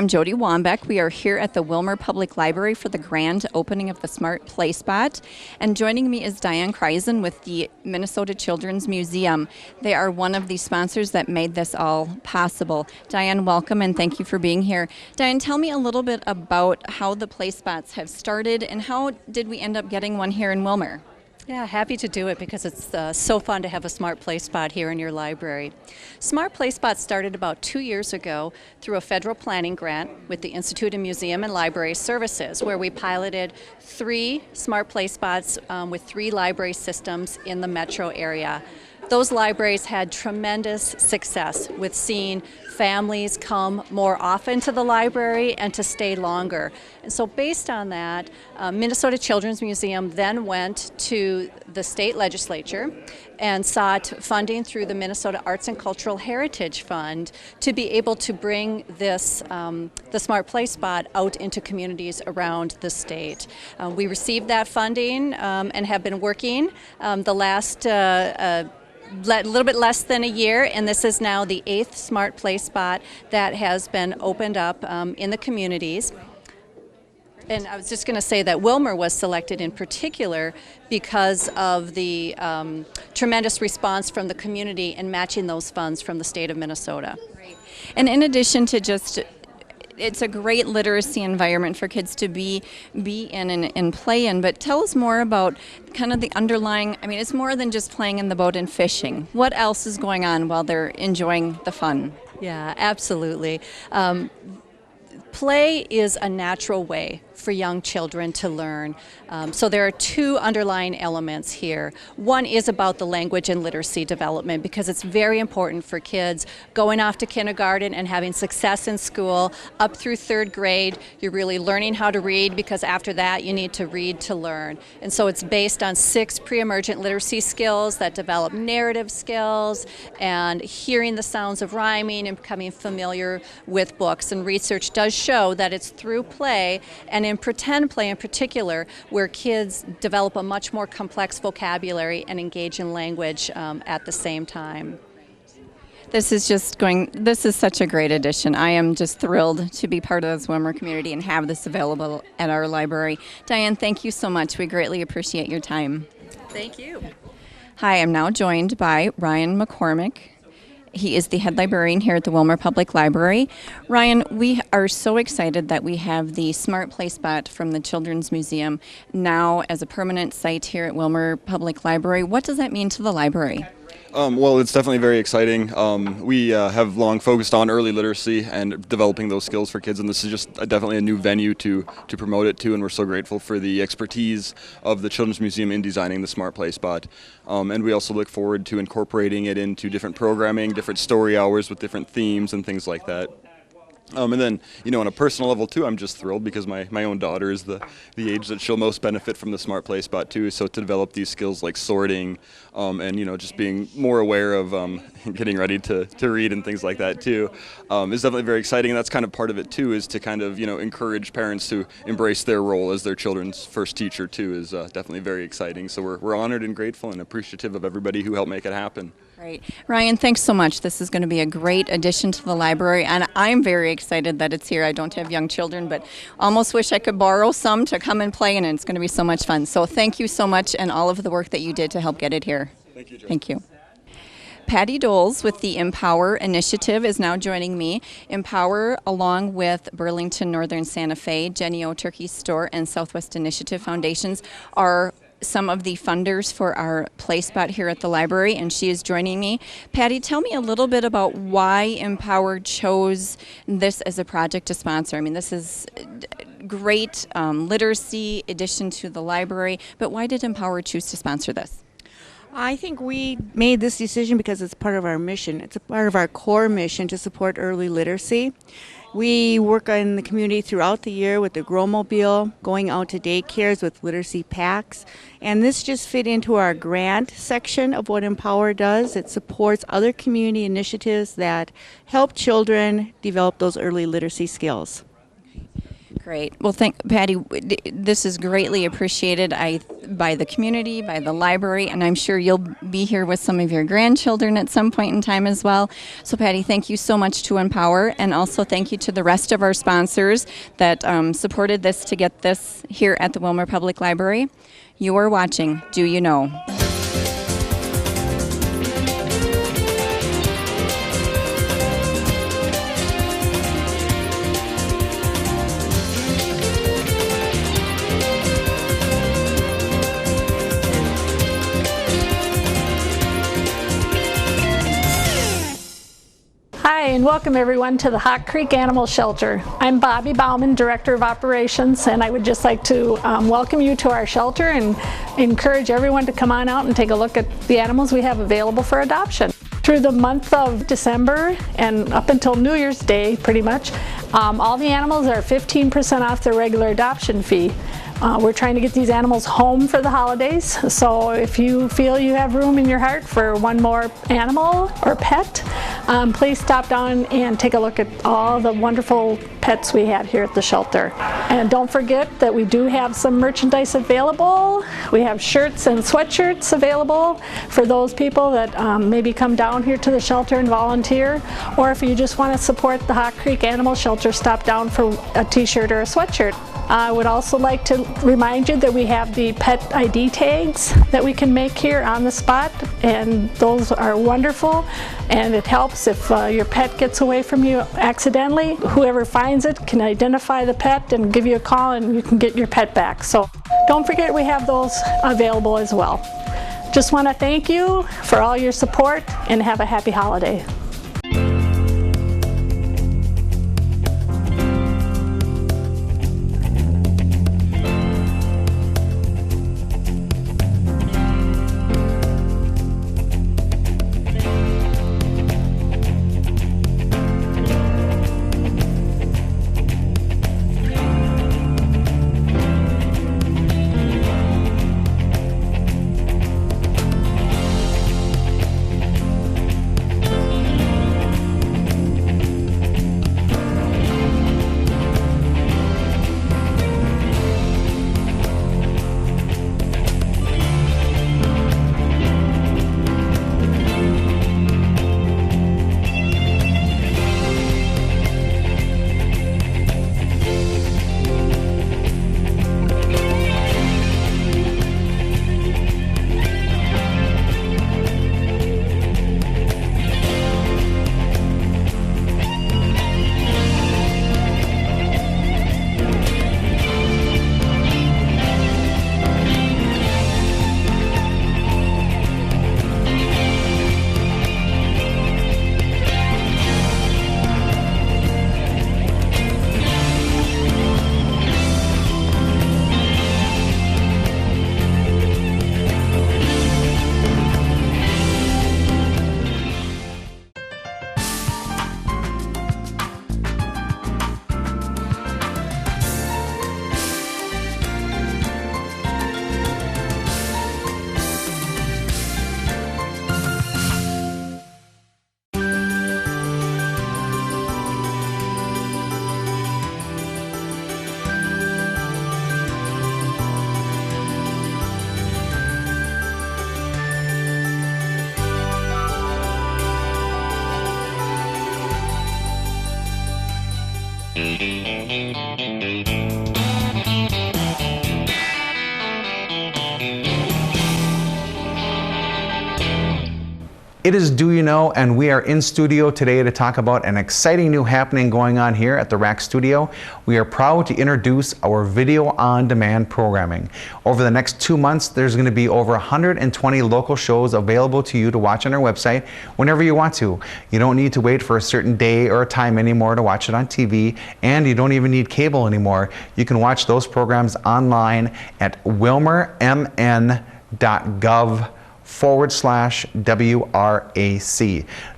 I'm Jody Wambeck. We are here at the Willmar Public Library for the grand opening of the Smart Play Spot. And joining me is Diane Kreisen with the Minnesota Children's Museum. They are one of the sponsors that made this all possible. Diane, welcome and thank you for being here. Diane, tell me a little bit about how the play spots have started and how did we end up getting one here in Willmar? Yeah, happy to do it because it's so fun to have a Smart Play Spot here in your library. Smart Play Spot started about 2 years ago through a federal planning grant with the Institute of Museum and Library Services, where we piloted 3 Smart Play Spots with 3 library systems in the metro area. Those libraries had tremendous success with seeing families come more often to the library and to stay longer. And so based on that, Minnesota Children's Museum then went to the state legislature and sought funding through the Minnesota Arts and Cultural Heritage Fund to be able to bring this, the Smart Play Spot out into communities around the state. We received that funding and have been working the last a little bit less than a year, and this is now the 8th Smart Play Spot that has been opened up in the communities. And I was just going to say that Willmar was selected in particular because of the tremendous response from the community in matching those funds from the state of Minnesota. Great. And in addition to just it's a great literacy environment for kids to be in and play in, but tell us more about kind of the underlying, I mean, it's more than just playing in the boat and fishing. What else is going on while they're enjoying the fun? Yeah, absolutely. Play is a natural way for young children to learn. So there are 2 underlying elements here. One is about the language and literacy development because it's very important for kids going off to kindergarten and having success in school up through 3rd grade. You're really learning how to read because after that you need to read to learn. And so it's based on 6 pre-emergent literacy skills that develop narrative skills and hearing the sounds of rhyming and becoming familiar with books. And research does show that it's through play and in pretend play in particular where kids develop a much more complex vocabulary and engage in language at the same time. This is such a great addition. I am just thrilled to be part of the Willmar community and have this available at our library. Diane, thank you so much. We greatly appreciate your time. Thank you. Hi, I'm now joined by Ryan McCormick. He is the head librarian here at the Willmar Public Library. Ryan, we are so excited that we have the Smart Play Spot from the Children's Museum now as a permanent site here at Willmar Public Library. What does that mean to the library? Well, it's definitely very exciting. We have long focused on early literacy and developing those skills for kids, and this is just definitely a new venue to promote it to, and we're so grateful for the expertise of the Children's Museum in designing the Smart Play Spot. And we also look forward to incorporating it into different programming, different story hours with different themes and things like that. And then, on a personal level too, I'm just thrilled because my own daughter is the age that she'll most benefit from the Smart Play Spot too. So to develop these skills like sorting, and just being more aware of getting ready to read and things like that too, is definitely very exciting. And that's kind of part of it too, is to kind of encourage parents to embrace their role as their children's first teacher too. Is definitely very exciting. So we're honored and grateful and appreciative of everybody who helped make it happen. Great. Ryan, thanks so much. This is going to be a great addition to the library, and I'm very excited that it's here. I don't have young children, but almost wish I could borrow some to come and play in, and it's going to be so much fun. So thank you so much, and all of the work that you did to help get it here. Thank you, Joe. Thank you. Patty Doles with the Empower Initiative is now joining me. Empower, along with Burlington Northern Santa Fe, Jennie-O Turkey Store, and Southwest Initiative Foundations, are some of the funders for our play spot here at the library, and she is joining me. Patty, tell me a little bit about why Empower chose this as a project to sponsor. I mean, this is great literacy addition to the library, but why did Empower choose to sponsor this? I think we made this decision because it's part of our mission. It's a part of our core mission to support early literacy. We work in the community throughout the year with the Grow-Mobile, going out to daycares with literacy packs, and this just fit into our grant section of what Empower does. It supports other community initiatives that help children develop those early literacy skills. Great. Well, Patty. This is greatly appreciated by the community, by the library, and I'm sure you'll be here with some of your grandchildren at some point in time as well. So, Patty, thank you so much to Empower, and also thank you to the rest of our sponsors that supported this to get this here at the Willmar Public Library. You are watching Do You Know? Hi, and welcome everyone to the Hawk Creek Animal Shelter. I'm Bobby Bauman, Director of Operations, and I would just like to welcome you to our shelter and encourage everyone to come on out and take a look at the animals we have available for adoption. Through the month of December and up until New Year's Day, pretty much, all the animals are 15% off their regular adoption fee. We're trying to get these animals home for the holidays, so if you feel you have room in your heart for one more animal or pet, please stop down and take a look at all the wonderful pets we have here at the shelter. And don't forget that we do have some merchandise available. We have shirts and sweatshirts available for those people that maybe come down here to the shelter and volunteer, or if you just want to support the Hawk Creek Animal Shelter, stop down for a t-shirt or a sweatshirt. I would also like to remind you that we have the pet ID tags that we can make here on the spot, and those are wonderful, and it helps if your pet gets away from you accidentally. Whoever finds it can identify the pet and give you a call, and you can get your pet back. So don't forget we have those available as well. Just want to thank you for all your support and have a happy holiday. It is Do You Know, and we are in studio today to talk about an exciting new happening going on here at the RAC studio. We are proud to introduce our video on demand programming. Over the next 2 months, there's going to be over 120 local shows available to you to watch on our website whenever you want to. You don't need to wait for a certain day or a time anymore to watch it on TV, and you don't even need cable anymore. You can watch those programs online at willmarmn.gov/. WRAC.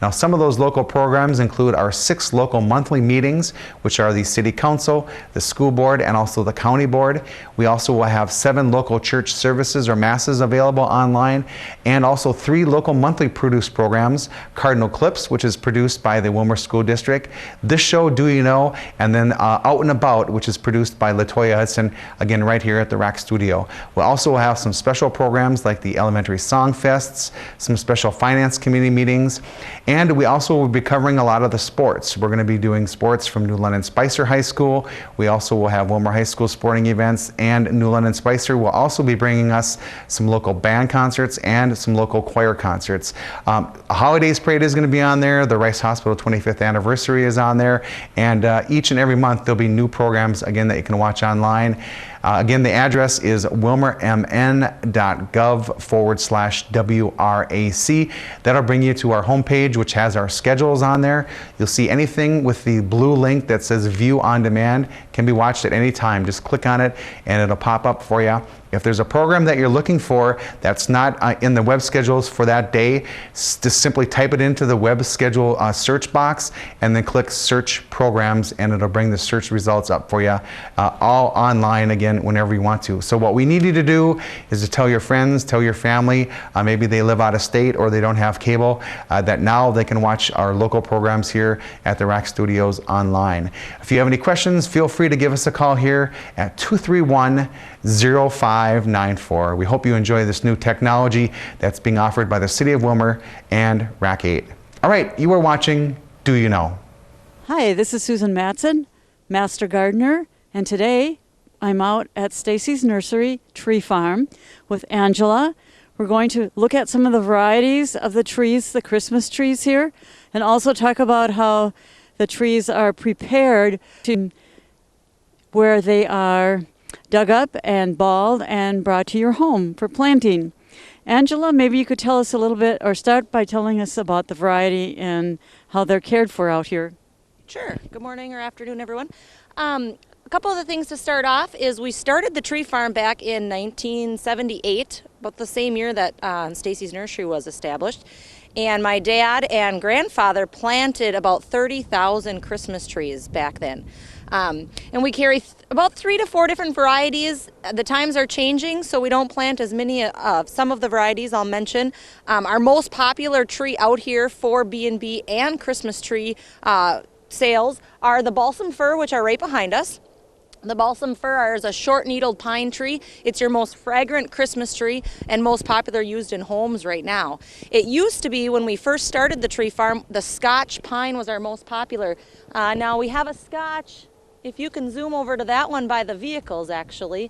Now, some of those local programs include our 6 local monthly meetings, which are the City Council, the School Board, and also the County Board. We also will have 7 local church services or masses available online, and also 3 local monthly produced programs, Cardinal Clips, which is produced by the Wilmer School District, This Show, Do You Know, and then Out and About, which is produced by Latoya Hudson, again right here at the RAC Studio. We'll also have some special programs like the Elementary Song Fests, some special Finance Committee meetings, and we also will be covering a lot of the sports. We're going to be doing sports from New London Spicer High School. We also will have Wilmer High School sporting events, and New London Spicer will also be bringing us some local band concerts and some local choir concerts. A Holidays Parade is going to be on there. The Rice Hospital 25th anniversary is on there, and each and every month there'll be new programs again that you can watch online. Again, the address is wilmermn.gov/WRAC. That'll bring you to our homepage, which has our schedules on there. You'll see anything with the blue link that says View on Demand can be watched at any time. Just click on it and it'll pop up for you. If there's a program that you're looking for that's not in the web schedules for that day, just simply type it into the web schedule search box and then click Search Programs, and it'll bring the search results up for you all online again whenever you want to. So what we need you to do is to tell your friends, tell your family, maybe they live out of state or they don't have cable, that now they can watch our local programs here at the RAC Studios online. If you have any questions, feel free to give us a call here at 231-0594. We hope you enjoy this new technology that's being offered by the City of Wilmer and RAC 8. All right, you are watching Do You Know? Hi, this is Susan Matson, Master Gardener, and today I'm out at Stacy's Nursery Tree Farm with Angela. We're going to look at some of the varieties of the trees, the Christmas trees here, and also talk about how the trees are prepared to where they are dug up and balled and brought to your home for planting. Angela, maybe you could tell us a little bit, or start by telling us about the variety and how they're cared for out here. Sure. Good morning or afternoon, everyone. A couple of the things to start off is we started the tree farm back in 1978, about the same year that Stacy's Nursery was established. And my dad and grandfather planted about 30,000 Christmas trees back then. And we carry about 3 to 4 different varieties. The times are changing, so we don't plant as many of some of the varieties I'll mention. Our most popular tree out here for B&B and Christmas tree sales are the balsam fir, which are right behind us. The balsam fir is a short-needled pine tree. It's your most fragrant Christmas tree and most popular used in homes right now. It used to be, when we first started the tree farm, the Scotch pine was our most popular. Now we have a Scotch. If you can zoom over to that one by the vehicles, actually,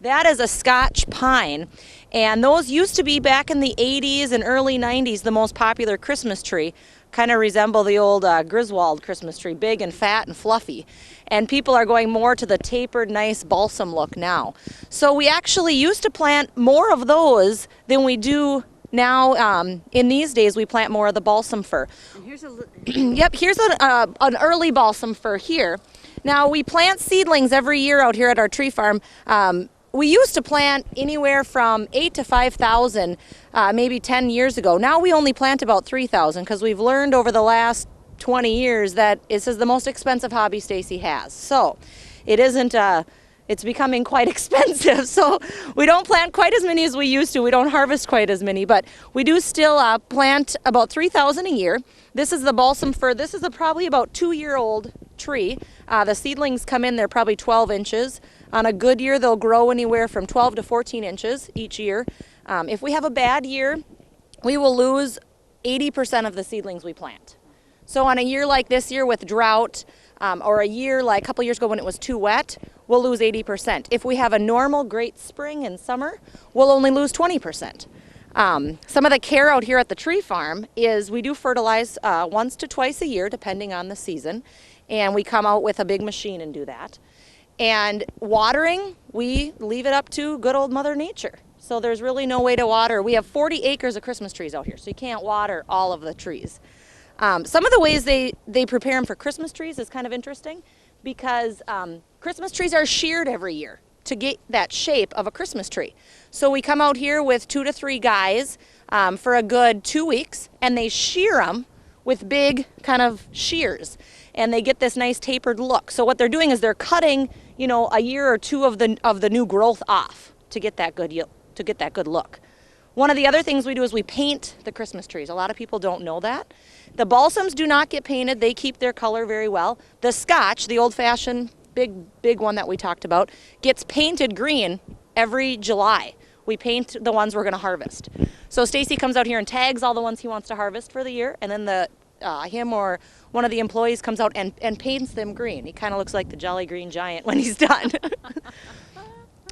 that is a Scotch pine. And those used to be, back in the 80s and early 90s, the most popular Christmas tree. Kind of resemble the old Griswold Christmas tree, big and fat and fluffy. And people are going more to the tapered, nice balsam look now. So we actually used to plant more of those than we do now. In these days, we plant more of the balsam fir. Yep, here's an early balsam fir here. Now, we plant seedlings every year out here at our tree farm. We used to plant anywhere from 8,000 to 5,000 maybe 10 years ago. Now we only plant about 3,000 because we've learned over the last 20 years that this is the most expensive hobby Stacy has. So it isn't, it's becoming quite expensive. So we don't plant quite as many as we used to. We don't harvest quite as many, but we do still plant about 3,000 a year. This is the balsam fir. This is probably about 2-year-old tree. The seedlings come in, they're probably 12 inches. On a good year, they'll grow anywhere from 12 to 14 inches each year. If we have a bad year, we will lose 80% of the seedlings we plant. So on a year like this year with drought, or a year like a couple years ago when it was too wet, we'll lose 80%. If we have a normal great spring and summer, we'll only lose 20%. Some of the care out here at the tree farm is we do fertilize once to twice a year, depending on the season. And we come out with a big machine and do that. And watering, we leave it up to good old Mother Nature. So there's really no way to water. We have 40 acres of Christmas trees out here, so you can't water all of the trees. Some of the ways they prepare them for Christmas trees is kind of interesting, because Christmas trees are sheared every year to get that shape of a Christmas tree. So we come out here with 2 to 3 guys. for a good 2 weeks, and they shear them with big kind of shears, and they get this nice tapered look. So what they're doing is they're cutting, you know, a year or two of the new growth off to get that good look. One of the other things we do is we paint the Christmas trees. A lot of people don't know that. The balsams do not get painted. They keep their color very well. The Scotch, the old-fashioned big one that we talked about, gets painted green every July. We paint the ones we're going to harvest. So Stacy comes out here and tags all the ones he wants to harvest for the year, and then him or one of the employees comes out and paints them green. He kind of looks like the Jolly Green Giant when he's done.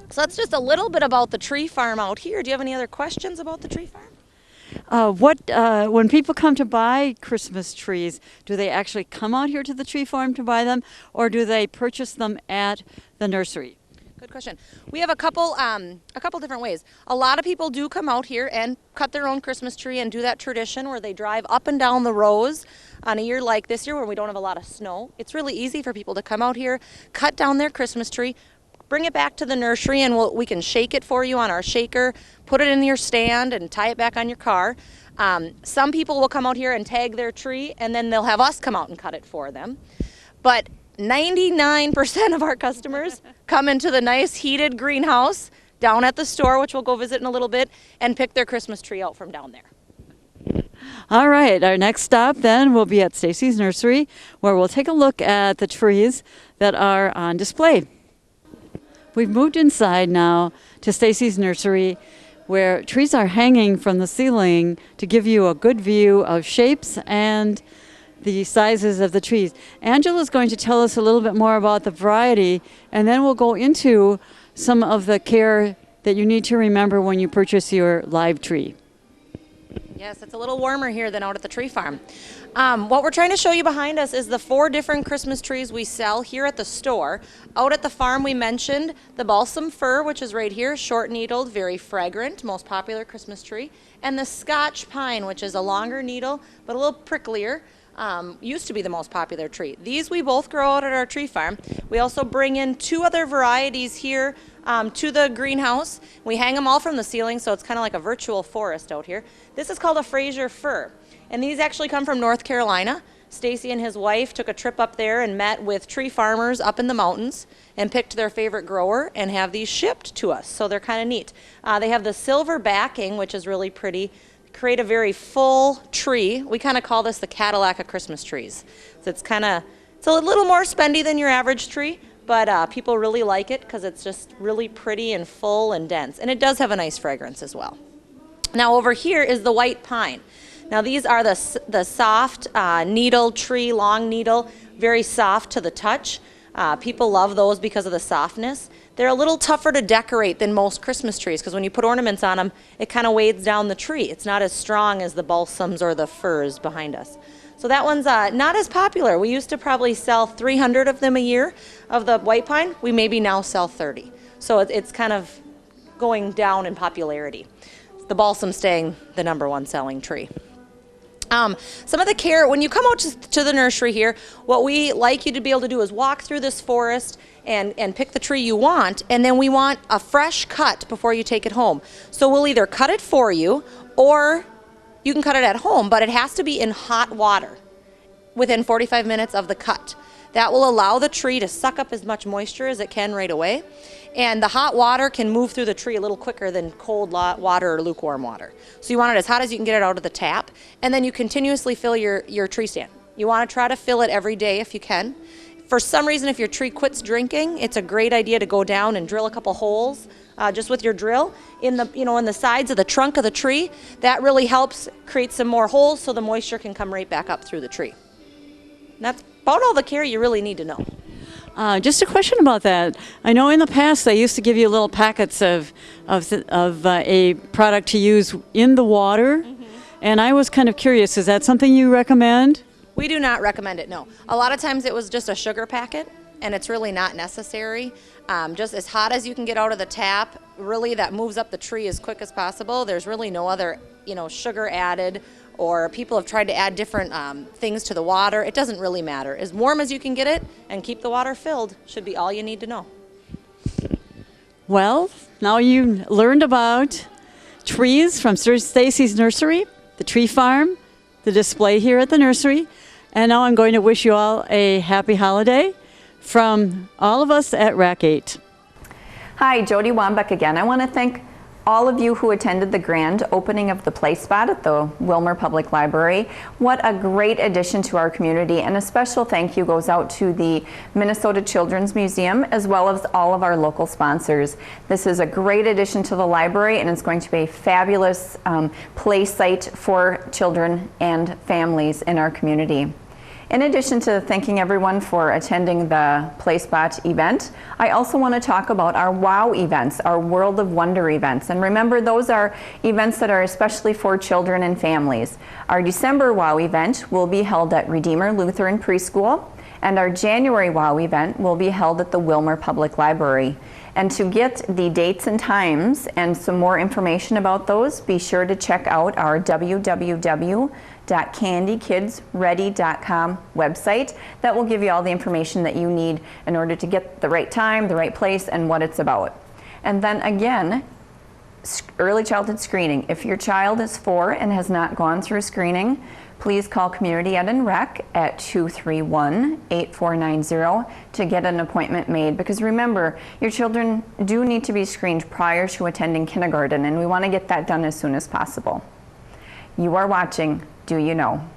So that's just a little bit about the tree farm out here. Do you have any other questions about the tree farm? When people come to buy Christmas trees, do they actually come out here to the tree farm to buy them, or do they purchase them at the nursery? Good question. We have a couple different ways. A lot of people do come out here and cut their own Christmas tree and do that tradition where they drive up and down the rows on a year like this year where we don't have a lot of snow. It's really easy for people to come out here, cut down their Christmas tree, bring it back to the nursery, and we can shake it for you on our shaker, put it in your stand, and tie it back on your car. Some people will come out here and tag their tree, and then they'll have us come out and cut it for them. But 99% of our customers come into the nice heated greenhouse down at the store, which we'll go visit in a little bit, and pick their Christmas tree out from down there. All right, our next stop then will be at Stacy's Nursery, where we'll take a look at the trees that are on display. We've moved inside now to Stacy's Nursery, where trees are hanging from the ceiling to give you a good view of shapes and the sizes of the trees. Angela's going to tell us a little bit more about the variety, and then we'll go into some of the care that you need to remember when you purchase your live tree. Yes, it's a little warmer here than out at the tree farm. What we're trying to show you behind us is the 4 different Christmas trees we sell here at the store. Out at the farm we mentioned the balsam fir, which is right here, short-needled, very fragrant, most popular Christmas tree, and the Scotch pine, which is a longer needle but a little pricklier. Used to be the most popular tree. These we both grow out at our tree farm. We also bring in 2 other varieties here to the greenhouse. We hang them all from the ceiling, so it's kind of like a virtual forest out here. This is called a Fraser fir, and these actually come from North Carolina. Stacy and his wife took a trip up there and met with tree farmers up in the mountains and picked their favorite grower and have these shipped to us, so they're kind of neat. They have the silver backing, which is really pretty. Create a very full tree. We kind of call this the Cadillac of Christmas trees. So it's a little more spendy than your average tree, but people really like it because it's just really pretty and full and dense. And it does have a nice fragrance as well. Now over here is the white pine. Now these are the soft needle tree, long needle, very soft to the touch. People love those because of the softness. They're a little tougher to decorate than most Christmas trees because when you put ornaments on them, it kind of weighs down the tree. It's not as strong as the balsams or the firs behind us. So that one's not as popular. We used to probably sell 300 of them a year of the white pine. We maybe now sell 30. So it's kind of going down in popularity. The balsam staying the #1 selling tree. Some of the care, when you come out to the nursery here, what we like you to be able to do is walk through this forest and pick the tree you want, and then we want a fresh cut before you take it home. So we'll either cut it for you, or you can cut it at home, but it has to be in hot water within 45 minutes of the cut. That will allow the tree to suck up as much moisture as it can right away. And the hot water can move through the tree a little quicker than cold water or lukewarm water. So you want it as hot as you can get it out of the tap, and then you continuously fill your tree stand. You want to try to fill it every day if you can. For some reason, if your tree quits drinking, it's a great idea to go down and drill a couple holes just with your drill in the sides of the trunk of the tree. That really helps create some more holes so the moisture can come right back up through the tree. And that's about all the care you really need to know. Just a question about that. I know in the past they used to give you little packets of a product to use in the water, and I was kind of curious, is that something you recommend? We do not recommend it, no. A lot of times it was just a sugar packet, and it's really not necessary. Just as hot as you can get out of the tap, really that moves up the tree as quick as possible. There's really no other, sugar added, or people have tried to add different things to the water. It doesn't really matter. As warm as you can get it and keep the water filled should be all you need to know. Well, now you learned about trees from Sir Stacy's Nursery, the tree farm, the display here at the nursery. And now I'm going to wish you all a happy holiday from all of us at RAC 8. Hi, Jody Wambeck again. I want to thank all of you who attended the grand opening of the Play Spot at the Willmar Public Library. What a great addition to our community, and a special thank you goes out to the Minnesota Children's Museum as well as all of our local sponsors. This is a great addition to the library, and it's going to be a fabulous play site for children and families in our community. In addition to thanking everyone for attending the Play Spot event, I also want to talk about our WOW events, our World of Wonder events. And remember, those are events that are especially for children and families. Our December WOW event will be held at Redeemer Lutheran Preschool, and our January WOW event will be held at the Willmar Public Library. And to get the dates and times and some more information about those, be sure to check out our www.candykidsready.com website. That will give you all the information that you need in order to get the right time, the right place, and what it's about. And then again, early childhood screening. If your child is 4 and has not gone through screening, please call Community Ed and Rec at 231-8490 to get an appointment made, because remember, your children do need to be screened prior to attending kindergarten, and we want to get that done as soon as possible. You are watching Do You Know?